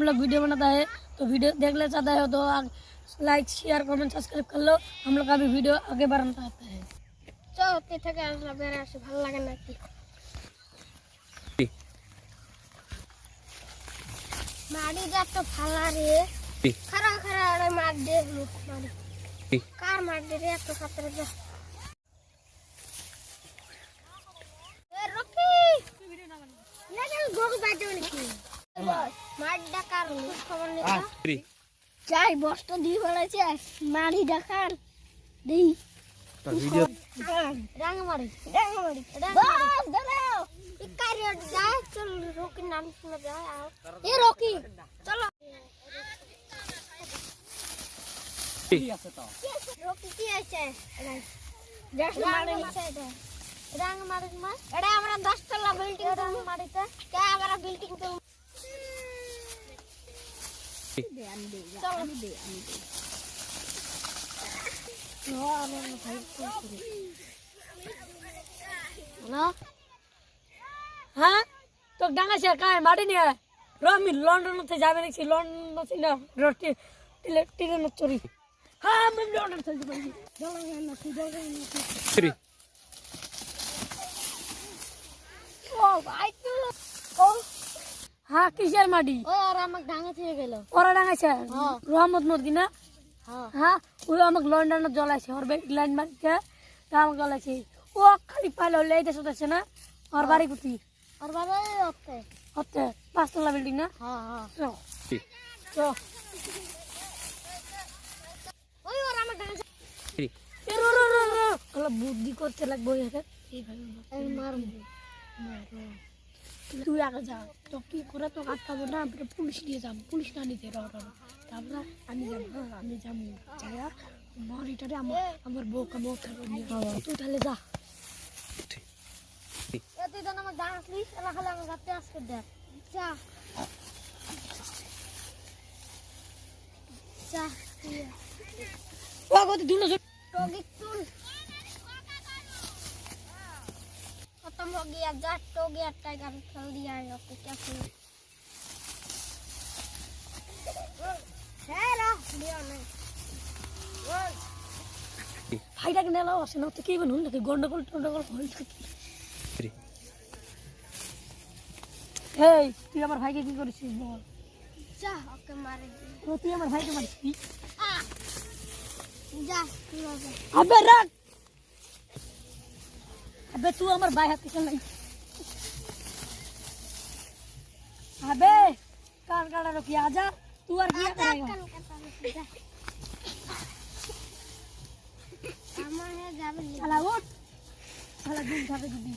हम लोग वीडियो बनाता है तो वीडियो देखना चाहता है तो लाइक शेयर कमेंट सब्सक्राइब कर लो। हम लोग का भी वीडियो आगे बढ़ाना चाहता है। चलो तीर्थ के आसला बेरे আসে ভালো লাগে নাকি মাটি যা তো ফালা রে খারা খারা রে মার দে মাটি কার মার দে রে এত খাতরে যা এ রকি ভিডিও না বানি না না গোগ বাজে নাকি মার ডাকার খবর নেই যাই বস্ত দি বলেছে মারি ডাকার দেই তো ভিডিও রাঙামারি বাস দাঁড়াও ইকারি যায় চল রকি নাম শুনে যায় आओ এ রকি চলো কি আছে তো রকি কি আছে রাঙামারি আছে রাঙামারি মা এডা আমরা 10 তলা বিল্ডিং রাঙামারিতে কে আমরা বিল্ডিং তো দে আমি দে আমি দে हाँ तो डांगा से कहाँ है मारी नहीं है रोमी लंदन से जावे नहीं सी लंदन से ना रोटी टिले न चोरी हाँ मैं लंदन से जाऊँगी दोगे ओ भाई तू ओ हाँ किसर मारी और हमक डांगा से गेलो और डांगा से रोहमत मोदी ना हाँ वो हमक लंदन में जला से और बैठ लाइन मार के काम गला से वो खाली पालो ले दे सोता ना और बारी कुती और बारी होते 5 तला बिल्डिंग ना हाँ तो ওই और हमक डांगा से रो कल बुद्धि করতে লাগবে এখানে এই ভাই আমি মারবো তুই আগে যা তো কি করে তো আটকাবো না পুলিশ নিয়ে যাব পুলিশ না নিতে তারপরে আমি যাব যায়া মরিটারে আমার বউকে মত নিয়ে তুই তাহলে যা তুই তো আমার ডান্স লিস এলা খালি আমার গাতে আসতে দে যা যা ও গতি দিন টগি তুল खत्म हो गया जट हो गया टाइगर खेल दिया है आपको क्या खेल है रा दिया नहीं फायदा के नेला আছে না তো কি বলুন নাকি গন্ডগোল হল থাকে এই তুই আমার ভাইকে কি করেছিস বল যা ওকে মারে তুই আমার ভাইকে মারছিস যা তুই আবে রাখ अबे तू हमारे भाई हाथ चल नहीं अबे कान काटा रुकी आजा तू और क्या करेगा सामान है जावे चला उठ चला दिन जावे दीदी